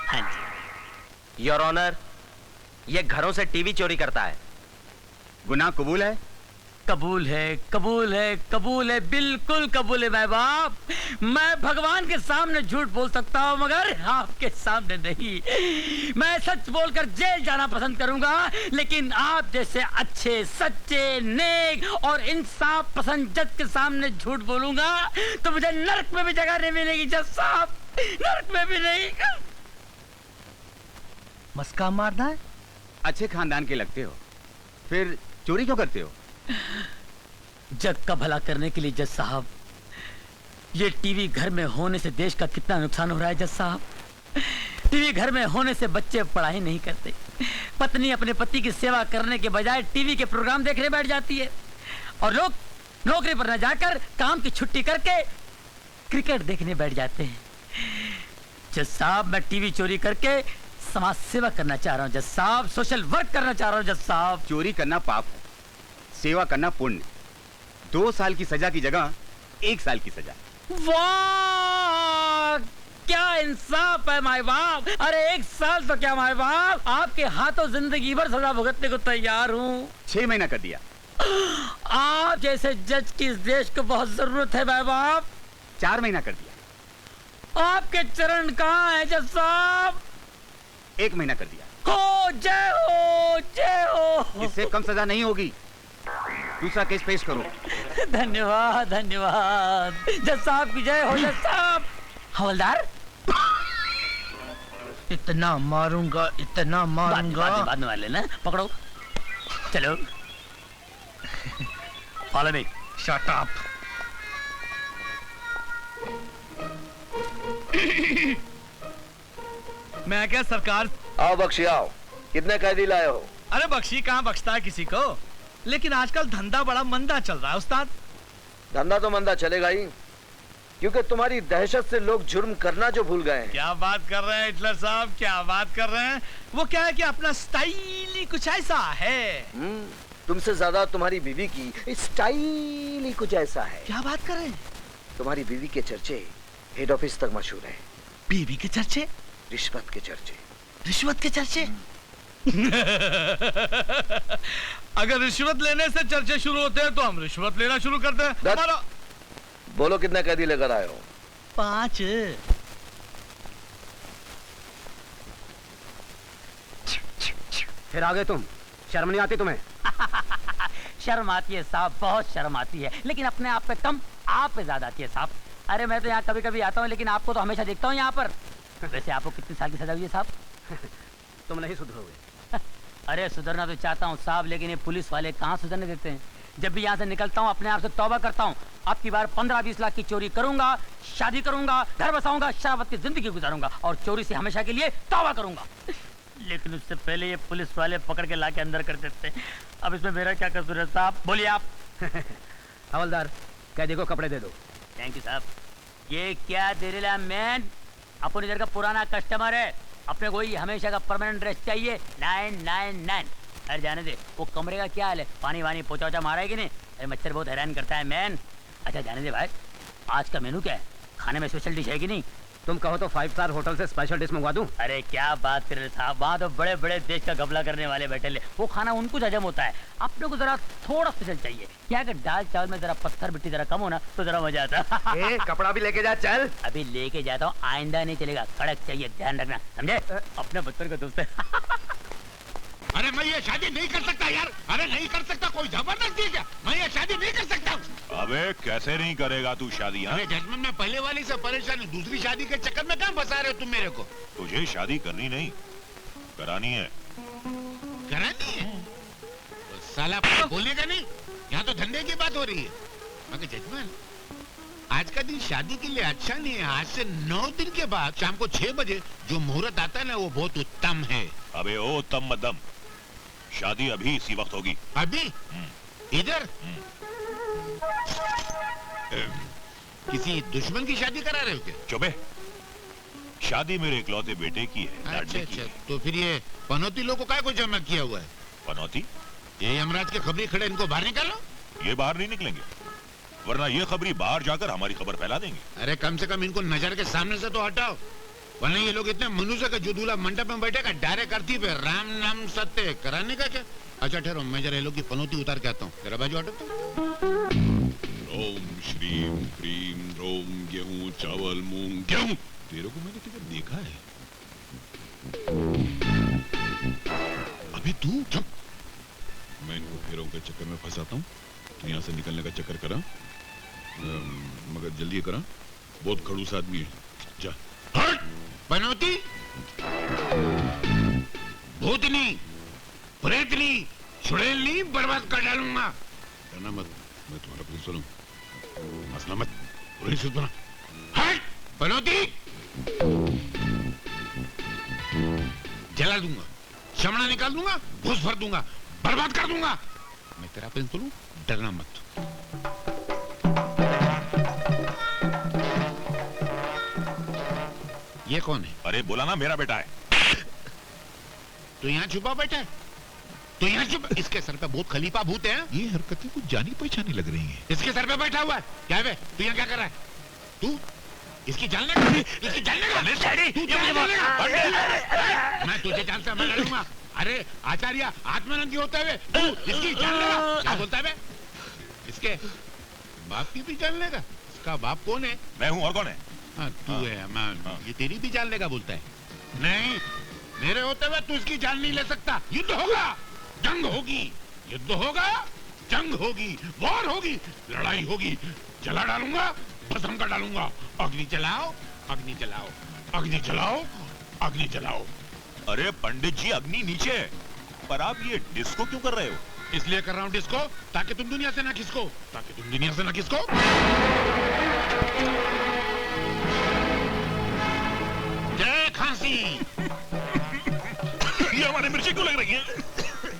हाँ जी। Your honour, ये घरों से टीवी चोरी करता है। गुनाह कबूल है? कबूल है, कबूल है, कबूल है, बिल्कुल कबूल है भाई बाप। मैं भगवान के सामने झूठ बोल सकता हूँ मगर आपके सामने नहीं। मैं सच बोलकर जेल जाना पसंद करूंगा, लेकिन आप जैसे अच्छे, सच्चे, नेक और इंसाफ पसंद जज के सामने झूठ बोलूंगा तो मुझे नर्क में भी जगह नहीं मिलेगी जज साहब, नर्क में भी नहीं। मस्का मारना है? अच्छे खानदान के लगते हो, फिर चोरी क्यों करते हो? जग का भला करने के लिए जज साहब। ये टीवी घर में होने से देश का कितना नुकसान हो रहा है जज साहब। टीवी घर में होने से बच्चे पढ़ाई नहीं करते, पत्नी अपने पति की सेवा करने के बजाय टीवी के प्रोग्राम देखने बैठ जाती है, और लोग नौकरी पर न जाकर काम की छुट्टी करके क्रिकेट देखने बैठ जाते हैं। जज साहब, मैं टीवी चोरी करके समाज सेवा करना चाह रहा हूँ जज साहब, सोशल वर्क करना चाह रहा हूँ जज साहब। चोरी करना पाप है, सेवा करना पुण्य। 2 साल की सजा की जगह 1 साल की सजा। वाह, क्या इंसाफ है माय बाप। अरे 1 साल तो क्या माय बाप, आपके हाथों जिंदगी भर सजा भुगतने को तैयार हूँ। 6 महीना कर दिया। आप जैसे जज की इस देश को बहुत जरूरत है माय बाप। 4 महीना कर दिया। आपके चरण कहाँ है जज साहब? 1 महीना कर दिया। हो जय हो, जय हो। इससे कम सजा नहीं होगी। दूसरा केस पेश करो। धन्यवाद, धन्यवाद जज साहब की जय हो। जज साहब। हवलदार, इतना मारूंगा, इतना मारूंगा। बाद में मार लेना। पकड़ो, चलो। Follow me. Shut up. मैं क्या सरकार? आओ बख्शी आओ। कितने कैदी लाए हो? अरे बख्शी कहाँ बख्शता है किसी को, लेकिन आजकल धंधा बड़ा मंदा चल रहा है उस्ताद। धंधा तो मंदा चलेगा ही, क्योंकि तुम्हारी दहशत से लोग जुर्म करना जो भूल गए हैं। क्या बात कर रहे हैं हिटलर साहब, क्या बात कर रहे हैं? वो क्या है कि अपना स्टाइल ही कुछ ऐसा है। तुमसे ज्यादा तुम्हारी बीवी की स्टाइल ही कुछ ऐसा है। क्या बात कर रहे हैं? तुम्हारी बीवी के चर्चे हेड ऑफिस तक मशहूर है। बीवी के चर्चे? रिश्वत के चर्चे। रिश्वत के चर्चे? अगर रिश्वत लेने से चर्चे शुरू होते हैं तो हम रिश्वत लेना शुरू करते हैं। हमारा बोलो कितने कैदी लेकर आए हो? 5। फिर आ गए तुम, शर्म नहीं आती तुम्हें? शर्म आती है साहब, बहुत शर्म आती है, लेकिन अपने आप पे कम, आप पे ज्यादा आती है साहब। अरे मैं तो यहाँ कभी कभी आता हूँ, लेकिन आपको तो हमेशा देखता हूँ यहाँ पर। वैसे आपको कितने साल की सजा हुई है साहब? तुम नहीं सुधरोगे। अरे सुधरना तो चाहता हूँ साहब, लेकिन ये पुलिस वाले कहाँ सुधरने देते हैं। जब भी यहाँ से निकलता हूँ अपने आप से तौबा करता हूँ, अब की बार 15-20 लाख की चोरी करूंगा, शादी करूंगा, घर बसाऊंगा, शराबत की जिंदगी गुजारूंगा और चोरी से हमेशा के लिए तौबा करूंगा। लेकिन उससे पहले ये पुलिस वाले पकड़ के लाके अंदर कर देते हैं। अब इसमें मेरा क्या कसूर है साहब, बोलिए आप। हवलदार, कैदी को कपड़े दे दो। थैंक यू साहब। ये क्या दे रहा मैन, अपन इधर का पुराना कस्टमर है, अपने को ही हमेशा का परमानेंट ड्रेस चाहिए। 999। अरे जाने दे, वो कमरे का क्या हाल है, पानी वानी पोचा वोचा मारा है कि नहीं? अरे मच्छर बहुत हैरान करता है मैन। अच्छा जाने दे भाई, आज का मेनू क्या है, खाने में स्पेशल डिश है कि नहीं? तुम कहो तो 5 स्टार होटल से स्पेशल डिश मंगवा दूं। अरे क्या बात कर रहे साहब, वहाँ तो बड़े बड़े देश का गबला करने वाले बैठे ले, वो खाना उनको हजम होता है, अपने को जरा थोड़ा स्पेशल चाहिए। क्या अगर दाल चावल में जरा पत्थर मिट्टी जरा कम हो ना तो जरा मजा आता। ए, कपड़ा भी लेके जा, चल। अभी लेके जाता हूँ, आइंदा नहीं चलेगा, कड़क चाहिए, ध्यान रखना, समझे? अपने बच्चों का दोस्त है। अरे मैं ये शादी नहीं कर सकता यार। अरे नहीं कर सकता, कोई जबरदस्ती है क्या? मैं ये शादी नहीं कर सकता। अबे कैसे नहीं करेगा तू शादी? हाँ, अरे जजमेंट में पहले वाली से परेशानी, दूसरी शादी के चक्कर में कहाँ फंसा रहे हो तुम मेरे को? तुझे शादी करनी नहीं, करानी है। करानी है? तो साला बोलेगा नहीं, यहाँ तो धंधे की बात हो रही है। मगर जजमेंट, आज का दिन शादी के लिए अच्छा नहीं है। आज से 9 दिन के बाद शाम को 6 बजे जो मुहूर्त आता है ना, वो बहुत उत्तम है। अबे ओ उत्तम मध्यम, शादी अभी इसी वक्त होगी। अभी? इधर? किसी दुश्मन की शादी करा रहे हो क्या? चुपे, शादी मेरे इकलौते बेटे की है। अच्छा, तो फिर ये पनौती लोगों का कोई जमा किया हुआ है? पनौती? ये यमराज के खबरी खड़े, इनको बाहर निकालो। ये बाहर नहीं निकलेंगे। वरना ये खबरी बाहर जाकर हमारी खबर फैला देंगे। अरे कम से कम इनको नजर के सामने से तो हटाओ, वरना ये लोग इतने मनुष्य का जो दूल्हा मंडप में बैठेगा डायरेक्ट आरती पे राम नाम सत्य कराने का क्या। अच्छा ठहरो, मैं जरा ये लोग की पनौती उतार के आता हूँ, जरा बाजू हटो। ओम श्रीम क्रीम रोम गेहूं चावल मूंग गेहूं। तेरे को मैंने किधर देखा है? अभी तू चुप। मैं इनको फेरों के चक्कर में फंसाता हूँ, तू यहाँ से निकलने का चक्कर करा, मगर जल्दी करा, बहुत खड़ूस आदमी है। जा। हट! पनौती, भूतनी, प्रेतनी, छुड़ैलनी बर्बाद कर डालूंगा। डरना मत, मैं तुम्हारा प्रिंसिपल हूँ, हंसना मत, प्रिंसिपल बना। हट! पनौती, जला दूंगा, चमड़ा निकाल दूंगा, भूस भर दूंगा, बर्बाद कर दूंगा। मैं तेरा प्रिंसिपल हूँ, डरना मत। ये कौन है? अरे बोला ना मेरा बेटा है। तो यहाँ छुपा बैठा है, तो यहाँ छुपा। इसके सर पे भूत खलीफा भूत है। ये हरकतें कुछ जानी पहचानी लग रही हैं। इसके सर पे बैठा हुआ है। क्या है बे? तू यहाँ क्या कर रहा है? तू इसकी जान लेगा? इसकी जान लेगा? तू जान लेगा? मैं तुझे जानता, मैं लड़ूंगा। अरे आचार्य आत्मानंद होता है, तू इसकी जान लेगा? क्या बोलता है बे? इसके बाप की भी जान लेगा? इसका बाप कौन है? मैं हूँ, और कौन है? हाँ तू है। मैं ये तेरी भी जान लेगा बोलता है। नहीं, मेरे होते हुए तू इसकी जान नहीं ले सकता। युद्ध होगा, जंग होगी, युद्ध होगा, जंग होगी, वॉर होगी, लड़ाई होगी। जला डालूंगा, भस्म कर डालूंगा। अग्नि जलाओ, अग्नि जलाओ, अग्नि जलाओ, अग्नि जलाओ। अरे पंडित जी, अग्नि नीचे है, पर आप ये डिस्को क्यों कर रहे हो? इसलिए कर रहा हूँ डिस्को, ताकि तुम दुनिया से ना खिसको, ताकि तुम दुनिया से ना खिसको। जय खांसी। ये हमारे मिर्ची क्यों लग रही है?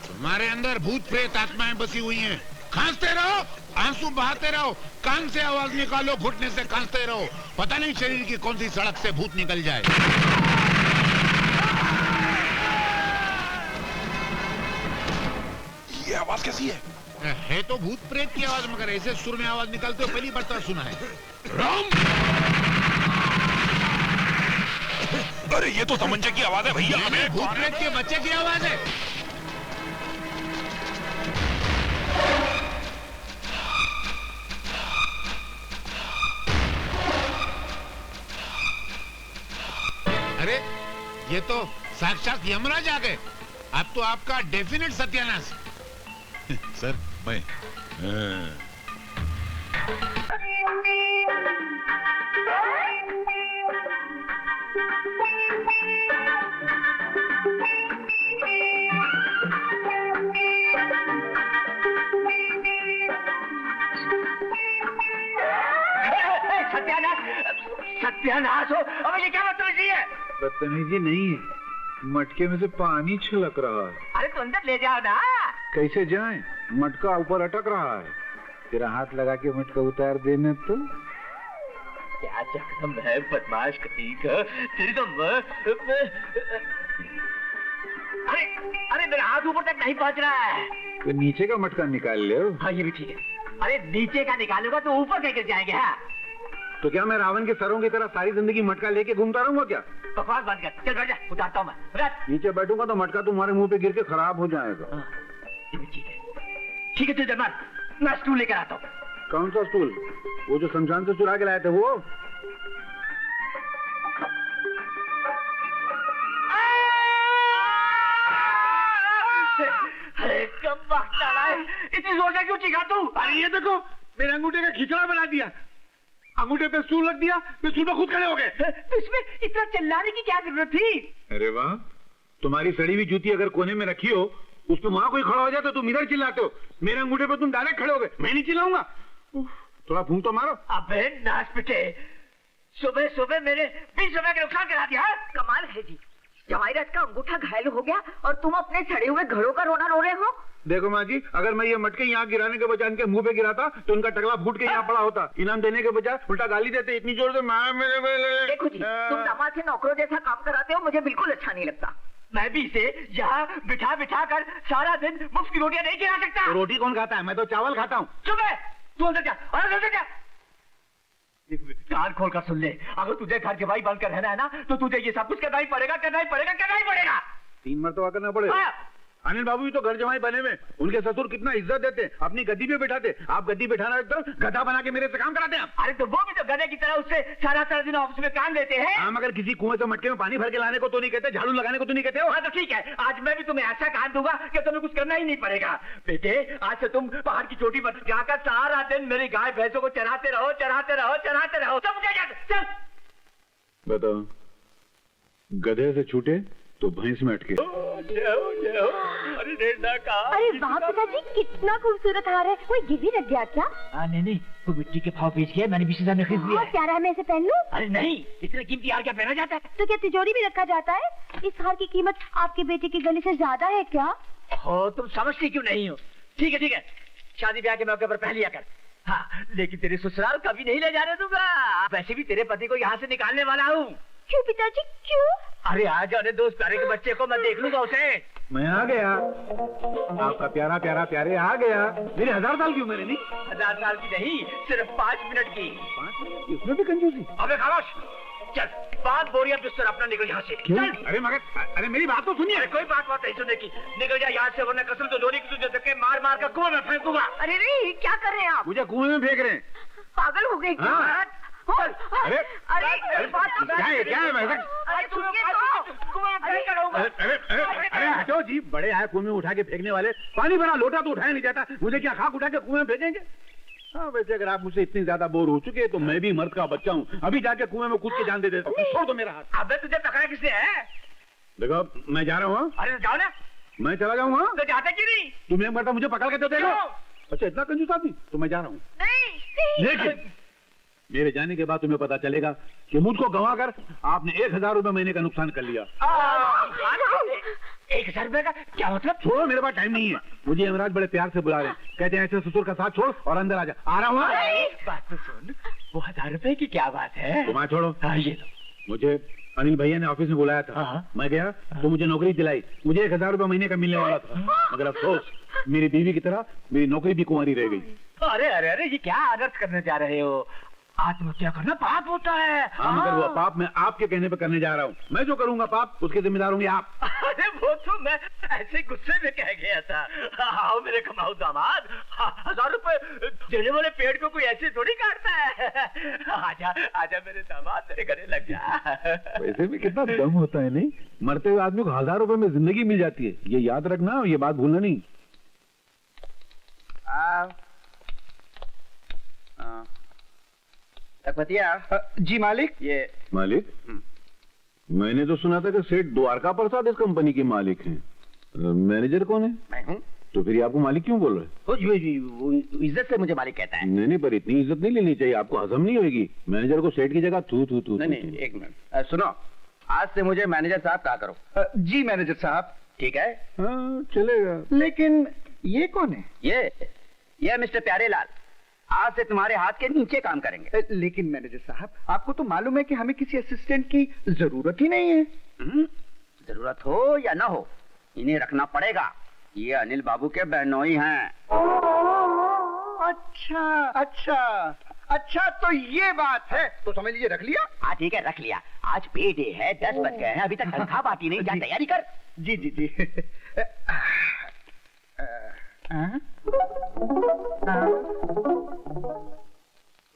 तुम्हारे अंदर भूत प्रेत आत्माएं बसी हुई हैं। खांसते रहो, आंसू बहाते रहो, कान से आवाज निकालो, घुटने से खांसते रहो। पता नहीं शरीर की कौन सी सड़क से भूत निकल जाए। ये आवाज कैसी है? है तो भूत प्रेत की आवाज, मगर ऐसे सुर में आवाज निकलते हो पहली बार तो सुना है। राम! अरे ये तो तमंचे की आवाज है भैया। ये भूत प्रेत के बच्चे की आवाज है। अरे ये तो साक्षात यमराज आ गए। अब तो आपका डेफिनेट सत्यानाश। सर मैं सत्यानाश हो। अब ये क्या बदतमीजी है? बदतमीजी नहीं है, मटके में से पानी छलक रहा है। अरे तो अंदर ले जाओ ना। कैसे जाएं? मटका ऊपर अटक रहा है। तेरा हाथ लगा के मटका उतार देना तो। क्या चक्रम है बदमाश कहीं का। तेरी तो अरे अरे मेरा हाथ ऊपर तक नहीं पहुंच रहा है। तो नीचे का मटका निकाल ले। हाँ ये भी ठीक है। अरे नीचे का निकालूंगा तो ऊपर कैसे जाएंगे? हाँ तो क्या मैं रावण के सरों की तरह सारी जिंदगी मटका लेके घूमता रहूंगा क्या? बकवास बंद कर, चल बैठ जा, उतारता हूँ मैं। बैठ। नीचे बैठूंगा तो मटका तुम्हारे मुंह पे गिर के खराब हो जाएगा। हाँ, ये भी ठीक है। ठीक है, तू जमान, मैं स्टूल लेकर आता हूँ। कौन सा स्टूल? वो जो शमशान से चुरा के लाए थे वो? अरे कब वक्त डाला है, इतनी जोर से क्यों चिढ़ा तू? अरे ये देखो, मेरे अंगूठे का खिचड़ा बना दिया। अंगूठे पे स्टूल रख दिया, मैं स्टूल पे खुद खड़े हो गए। तो इसमें इतना चिल्लाने की क्या जरूरत थी? अरे वाह, तुम्हारी सड़ी हुई जूती अगर कोने में रखी हो, उस पे वहां कोई खड़ा हो जाए तो तुम इधर चिल्लाते हो। मेरे अंगूठे पे तुम डायरेक्ट खड़े हो गए, मैं नहीं चिल्लाऊंगा। थोड़ा फूंक तो मारो। अबे नाच पिटे, सुबह सुबह मेरे 20 रुपए का नुकसान करा दिया। कमाल है जी, जवाहिरत का अंगूठा घायल हो गया और तुम अपने सड़े हुए घड़ों का रोना रो रहे हो। देखो माँ जी, अगर मैं ये मटके यहाँ गिराने के बजाय इनके मुंह पे गिराता तो इनका टकला फूट के यहाँ पड़ा होता। इनाम देने के बजाय उल्टा गाली देते इतनी जोर से। देखो जी, तुम दामाद से नौकरों जैसा काम कराते हो, मुझे बिल्कुल अच्छा नहीं लगता। मैं भी इसे यहाँ बिठा बिठा कर सारा दिन मुफ्त की रोटियां नहीं खिला सकता। तो रोटी कौन खाता है? मैं तो चावल खाता हूँ। चुप है, तू अंदर जा, अंदर जा। कान खोल कर सुन ले, अगर तुझे घर के भाई बनकर रहना है ना, तो तुझे ये सब कुछ करना ही पड़ेगा, करना ही पड़ेगा, करना ही पड़ेगा। 3 मरतबा करना पड़ेगा। अनिल बाबू भी तो घर जमाई बने में, उनके ससुर कितना इज्जत देते, अपनी गद्दी पे बिठाते। आप गद्दी बिठाना तो गधा बना के मेरे से काम कराते हैं। अरे तो वो भी तो गधे की तरह उससे सारा दिन ऑफिस में काम लेते हैं। हम अगर किसी कुएं से मटके में पानी भर के लाने को तो नहीं कहते, झाड़ू लगाने को तो नहीं कहते हो। हाँ तो ठीक है, आज मैं भी तुम्हें ऐसा काम दूंगा कि तुम्हें कुछ करना ही नहीं पड़ेगा। बेटे आज से तुम पहाड़ की चोटी पर जाकर सारा दिन मेरी गाय भैंसों को चराते रहो, चराते रहो, चराते रहो। चल बताओ, गधे से छूटे तो भैंस में अटके। अरे वाह पिताजी, कितना खूबसूरत हार है। कोई गिरवी रख गया क्या? नहीं, वो मिट्टी के भाव बेच के मैंने 20,000 में खरीद लिया। प्यारा है, मैं इसे पहन लूं? अरे नहीं, इतने कीमती हार क्या पहना जाता है? तो क्या तिजोरी में रखा जाता है? इस हार की कीमत आपके बेटे के गले से ज्यादा है क्या? हो, तुम समझती क्यों नहीं हो? ठीक है, शादी ब्याह के मौके पर पहन लिया कर। हाँ, लेकिन तेरे ससुराल कभी नहीं ले जाने दूंगा। वैसे भी तेरे पति को यहाँ से निकालने वाला हूँ। क्यों पिताजी, क्यों? अरे आ जाने दो उस प्यारे के बच्चे को, मैं देख लूंगा उसे। मैं आ गया, आपका प्यारा प्यारा प्यारे आ गया। मेरी 1000 साल की उम्र है। नहीं 1000 साल की नहीं, सिर्फ 5 मिनट की। 5 मिनट की? उसमें भी कंजूसी। अबे खामोश, चल 5 बोरियां बिस्तर अपना निकल यहाँ से। क्यों? चल। अरे मगर, अरे मेरी बात तो सुनिए। अरे कोई बात नहीं सुनने की, निकल जा यहाँ से, वरना कसम तो जोड़ी की तुझे धक्के मार मार कर कुएं में फेंकूंगा। अरे नहीं, क्या कर रहे हैं आप? मुझे कुएं में फेंक रहे हैं। पागल हो गए क्या? हाँ। अरे क्या है वैसे? अरे सुनिए तो, कुएं में फेंक कर रहूंगा। अरे हटो जी, बड़े आए कुएं में उठा के फेंकने वाले। पानी भरा लोटा तो उठाया नहीं जाता, मुझे क्या खाक उठा के कुएं में फेंकेंगे? हाँ वैसे अगर आप मुझसे इतनी ज्यादा बोर हो चुके हैं तो मैं भी मर्द का बच्चा हूँ, अभी जाके कुएं में कूद के जान दे देता हूँ। छोड़ दो मेरा हाथ। अबे तुझे पकड़ा किसने है? देखो मैं जा रहा हूँ। अरे जाओ ना। मैं चला जाऊंगा। तो जाते क्यों नहीं? तुम एक मरता मुझे पकड़ के तो देखो। अच्छा इतना कंजूस आदमी, तो मैं जा रहा हूँ। लेकिन मेरे जाने के बाद तुम्हें पता चलेगा कि मुझको गंवा कर आपने 1000 रुपए महीने का नुकसान कर लिया। 1000 रुपए का क्या मतलब? छोड़ो, मेरे पास टाइम नहीं है। मुझे यमराज बड़े प्यार से बुला रहे हैं, कहते हैं ऐसे ससुर का साथ छोड़ और अंदर आ जा। आ रहा हूँ। बात तो सुन, वो 1000 रुपए की क्या बात है? तुम छोड़ो। हाँ ये लो। मुझे अनिल भैया ने ऑफिस में बुलाया था, मैं गया तो मुझे नौकरी दिलाई। मुझे 1000 रुपए महीने का मिलने वाला था, मगर अफसोस मेरी बीवी की तरह मेरी नौकरी भी कुंवारी रह गई। अरे ये क्या अनर्थ करने जा रहे हो? आत्महत्या करना पाप होता है। हाँ मगर वो पाप मैं आपके कहने पर करने जा रहा हूँ। मैं जो करूंगा पाप उसके जिम्मेदार होंगे आप। अरे वो तो मैं ऐसे गुस्से में कह गया था। आओ मेरे कमाऊ दामाद, 1000 रुपए देने वाले पेड़ को कोई ऐसे थोड़ी काटता है। आजा आजा मेरे दामाद, मेरे गले लग जा। वैसे भी कितना दम होता है, नहीं? मरते हुए आदमी को 1000 रुपए में जिंदगी मिल जाती है, ये याद रखना और ये बात भूलना नहीं। जी मालिक। ये मालिक, मैंने तो सुना था कि सेठ द्वारका प्रसाद इस कंपनी के मालिक हैं। मैनेजर कौन है? मैं हूँ। तो फिर ये आपको मालिक क्यों बोल रहे हैं? वो इज्जत से मुझे मालिक कहता है। नहीं पर इतनी इज्जत नहीं लेनी चाहिए, आपको हजम नहीं होगी। मैनेजर को सेठ की जगह थू थू थू। नहीं एक मिनट सुनो, आज से मुझे मैनेजर साहब कहा करो। जी मैनेजर साहब। ठीक है? हाँ चलेगा। लेकिन ये कौन है? ये मिस्टर प्यारेलाल, आज से तुम्हारे हाथ के नीचे काम करेंगे। लेकिन मैनेजर साहब, आपको तो मालूम है कि हमें किसी असिस्टेंट की जरूरत ही नहीं है। जरूरत हो या ना हो, इन्हें रखना पड़ेगा। ये अनिल बाबू के बहनोई हैं। अच्छा अच्छा अच्छा, तो ये बात है। तो समझ लीजिए रख लिया। हाँ ठीक है, रख लिया। आज पे डे है, 10 बज गए हैं, अभी तक तनख्वाह बाकी नहीं। जा तैयारी कर। जी जी जी।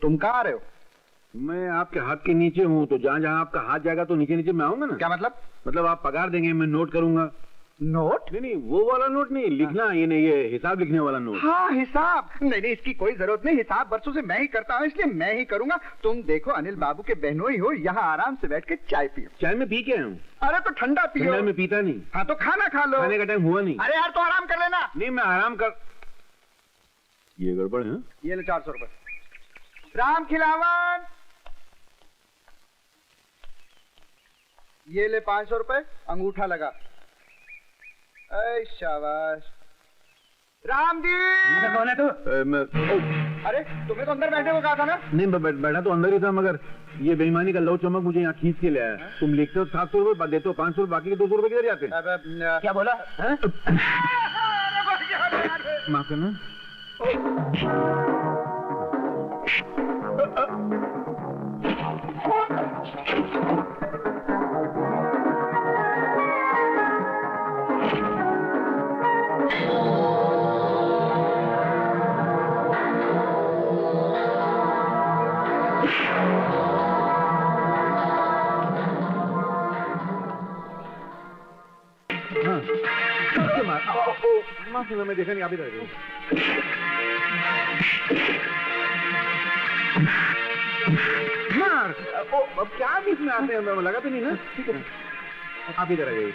तुम कहाँ आ रहे हो? मैं आपके हाथ के नीचे हूँ, तो जहाँ जहाँ आपका हाथ जाएगा तो नीचे नीचे मैं आऊंगा ना। क्या मतलब? मतलब आप पगार देंगे, मैं नोट करूंगा। नोट? नहीं वो वाला नोट नहीं, लिखना ये नहीं, ये हिसाब लिखने वाला नोट। हाँ हिसाब। नहीं इसकी कोई जरूरत नहीं, हिसाब बरसों से मैं ही करता हूँ, इसलिए मैं ही करूंगा। तुम देखो अनिल बाबू के बहनोई हो, यहाँ आराम से बैठ के चाय पियो। चाय में पी के हूँ। अरे तो ठंडा पियो। ठंडा में पीता नहीं। हाँ तो खाना खा लो। खाने का टाइम हुआ नहीं। अरे यार तो आराम कर लेना। नहीं मैं आराम कर। ये गड़बड़ है। ये ले 400 रुपए। राम खिलावन, ये ले 500 रुपए, अंगूठा लगा। ऐ शाबाश। राम जी। कौन है तू? अरे तुम्हें तो अंदर बैठने को कहा था ना। नहीं बैठा तो अंदर ही था, मगर ये बेईमानी का लव चमक मुझे यहाँ खींच के ले आया। तुम लिखते हो 700 रुपए, देते हो 500 रुपए, बाकी के 200 रुपए किधर जाते हैं? क्या बोला? माफ करना। हाँ, माफी मैं देखा नहीं, आप ही रह गई। मार अब क्या बीच में आते हैं, मैं लगा तो नहीं ना, ठीक है आप इधर आ गई।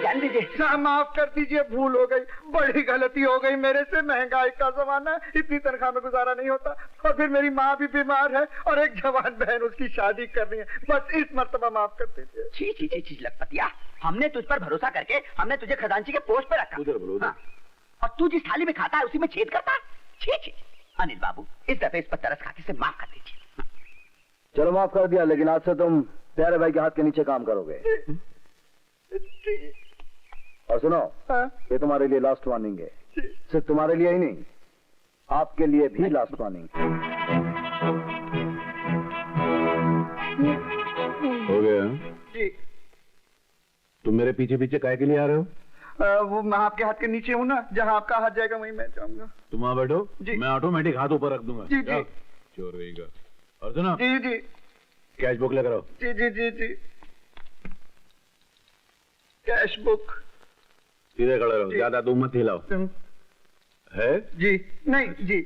जान दीजिए। माफ कर दीजिए, भूल हो गई, बड़ी गलती हो गई मेरे से। महंगाई का जमाना है, इतनी तनख्वाह में गुजारा नहीं होता, और फिर मेरी माँ भी बीमार है और एक जवान बहन, उसकी शादी करनी है। बस इस मर्तबा माफ कर दीजिए। छी छी छी छी लखपतिया, हमने तुझ पर भरोसा करके हमने तुझे खजांची के पोस्ट पे रखा। उधर बोलो, उधर। हाँ। और तू जिस थाली में खाता है उसी में छेद करता है। छी छी। अनिल बाबू, इस दफे इस पर तरस खाते से माफ कर दीजिए। चलो माफ कर दिया, लेकिन आज से तुम प्यारे भाई के हाथ के नीचे काम करोगे। और सुनो, ये तुम्हारे लिए लास्ट वार्निंग है। सिर्फ तुम्हारे लिए ही नहीं, आपके लिए भी लास्ट वार्निंग। हो गया? जी। तुम मेरे पीछे पीछे काहे के लिए आ रहे हो? वो मैं आपके हाथ के नीचे हूँ ना, जहाँ आपका हाथ जाएगा वहीं मैं जाऊंगा। तुम वहां बैठो, जी। मैं ऑटोमेटिक हाथ ऊपर रख दूंगा। जी जी चोर रहेगा। और सुनो, जी जी कैश बुक लेकर आओ। जी जी जी जी। Cash book. सीधे खड़े रहो, ज्यादा तुम मत हिलाओ। है? जी नहीं जी।